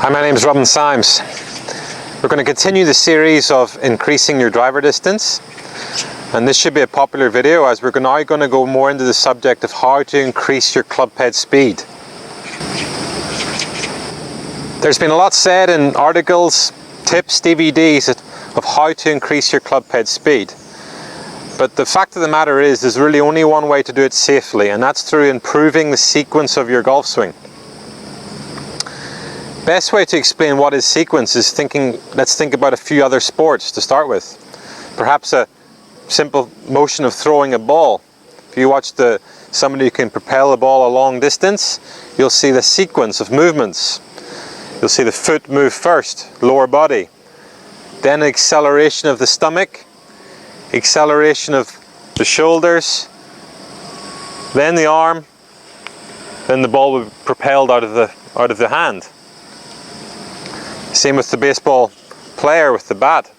Hi, my name is Robin Symes. We're going to continue the series of increasing your driver distance, and this should be a popular video as we're now going to go more into the subject of how to increase your club head speed. There's been a lot said in articles, tips, DVDs of how to increase your club head speed, but the fact of the matter is there's really only one way to do it safely, and that's through improving the sequence of your golf swing. Best way to explain what is sequence is let's think about a few other sports to start with. Perhaps a simple motion of throwing a ball. If you watch somebody who can propel a ball a long distance, you'll see the sequence of movements. You'll see the foot move first, lower body, then acceleration of the stomach, acceleration of the shoulders, then the arm, then the ball will be propelled out of the hand. Same with the baseball player with the bat,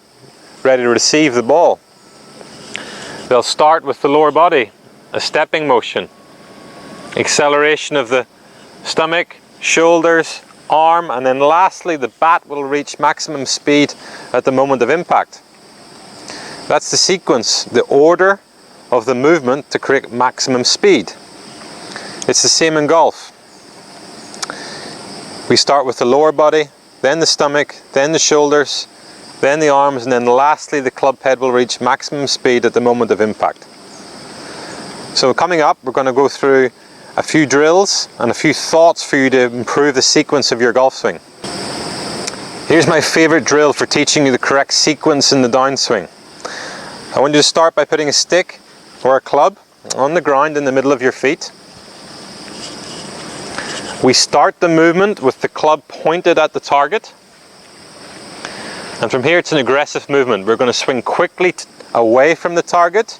ready to receive the ball. They'll start with the lower body, a stepping motion, acceleration of the stomach, shoulders, arm, and then lastly the bat will reach maximum speed at the moment of impact. That's the sequence, the order of the movement to create maximum speed. It's the same in golf. We start with the lower body, then the stomach, then the shoulders, then the arms, and then lastly the club head will reach maximum speed at the moment of impact. So coming up, we're going to go through a few drills and a few thoughts for you to improve the sequence of your golf swing. Here's my favorite drill for teaching you the correct sequence in the downswing. I want you to start by putting a stick or a club on the ground in the middle of your feet. We start the movement with the club pointed at the target, and from here it's an aggressive movement. We're going to swing quickly away from the target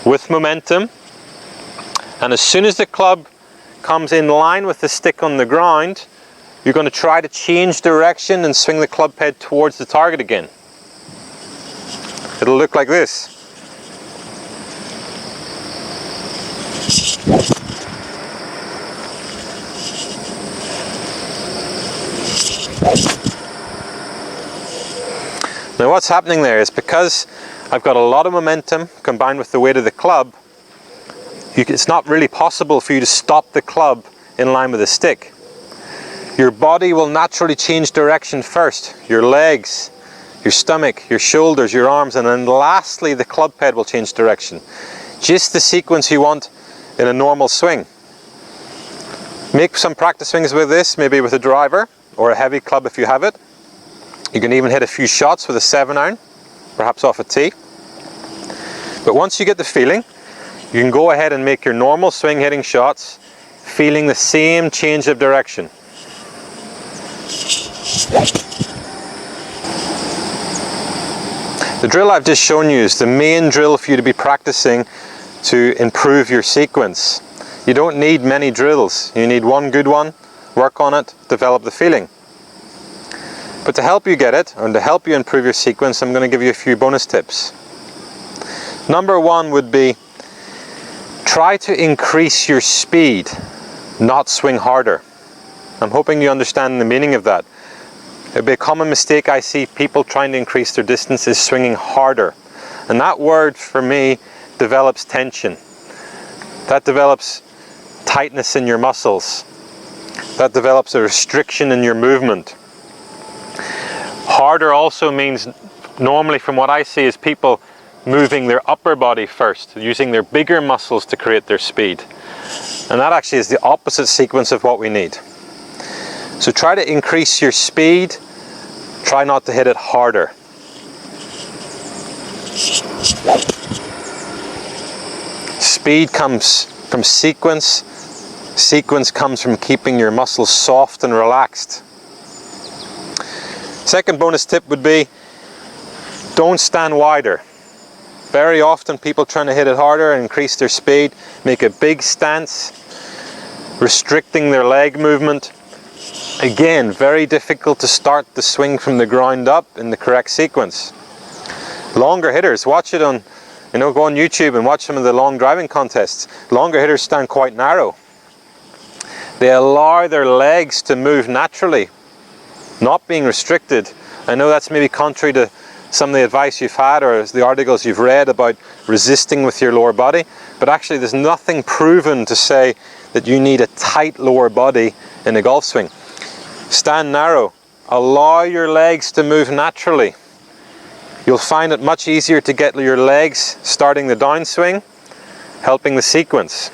with momentum, and as soon as the club comes in line with the stick on the ground, you're going to try to change direction and swing the club head towards the target again. It'll look like this. Now what's happening there is because I've got a lot of momentum combined with the weight of the club, it's not really possible for you to stop the club in line with the stick. Your body will naturally change direction first, your legs, your stomach, your shoulders, your arms, and then lastly the club head will change direction. Just the sequence you want in a normal swing. Make some practice swings with this, maybe with a driver or a heavy club if you have it. You can even hit a few shots with a 7-iron, perhaps off a tee. But once you get the feeling, you can go ahead and make your normal swing hitting shots, feeling the same change of direction. The drill I've just shown you is the main drill for you to be practicing to improve your sequence. You don't need many drills. You need one good one, work on it, develop the feeling. But to help you get it, and to help you improve your sequence, I'm going to give you a few bonus tips. Number one would be, try to increase your speed, not swing harder. I'm hoping you understand the meaning of that. It would be a common mistake I see people trying to increase their distance is swinging harder. And that word, for me, develops tension. That develops tightness in your muscles. That develops a restriction in your movement. Harder also means, normally from what I see, is people moving their upper body first, using their bigger muscles to create their speed. And that actually is the opposite sequence of what we need. So try to increase your speed, try not to hit it harder. Speed comes from sequence. Sequence comes from keeping your muscles soft and relaxed. Second bonus tip would be, don't stand wider. Very often people trying to hit it harder and increase their speed make a big stance, restricting their leg movement. Again, very difficult to start the swing from the ground up in the correct sequence. Longer hitters, watch it on, go on YouTube and watch some of the long driving contests. Longer hitters stand quite narrow. They allow their legs to move naturally, not being restricted. I know that's maybe contrary to some of the advice you've had or the articles you've read about resisting with your lower body, but actually there's nothing proven to say that you need a tight lower body in a golf swing. Stand narrow. Allow your legs to move naturally. You'll find it much easier to get your legs starting the downswing, helping the sequence.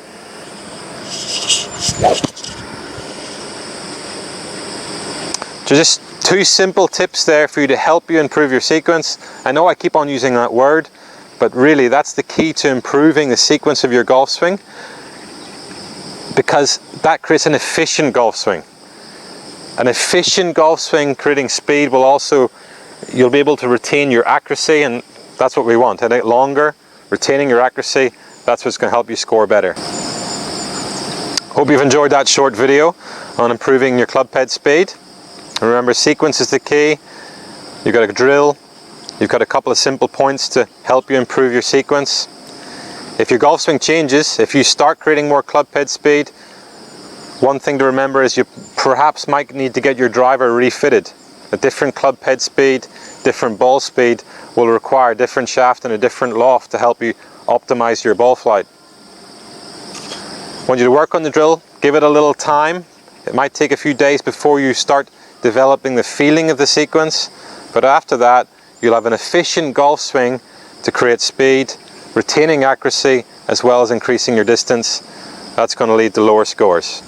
So just 2 simple tips there for you to help you improve your sequence. I know I keep on using that word, but really that's the key to improving the sequence of your golf swing, because that creates an efficient golf swing. An efficient golf swing creating speed will also, you'll be able to retain your accuracy, and that's what we want. Hitting it longer, retaining your accuracy, that's what's going to help you score better. Hope you've enjoyed that short video on improving your club head speed. Remember, sequence is the key. You've got a drill, you've got a couple of simple points to help you improve your sequence. If your golf swing changes, if you start creating more club head speed, one thing to remember is you perhaps might need to get your driver refitted. A different club head speed, different ball speed will require a different shaft and a different loft to help you optimize your ball flight. I want you to work on the drill, give it a little time. It might take a few days before you start developing the feeling of the sequence, but after that you'll have an efficient golf swing to create speed, retaining accuracy, as well as increasing your distance. That's going to lead to lower scores.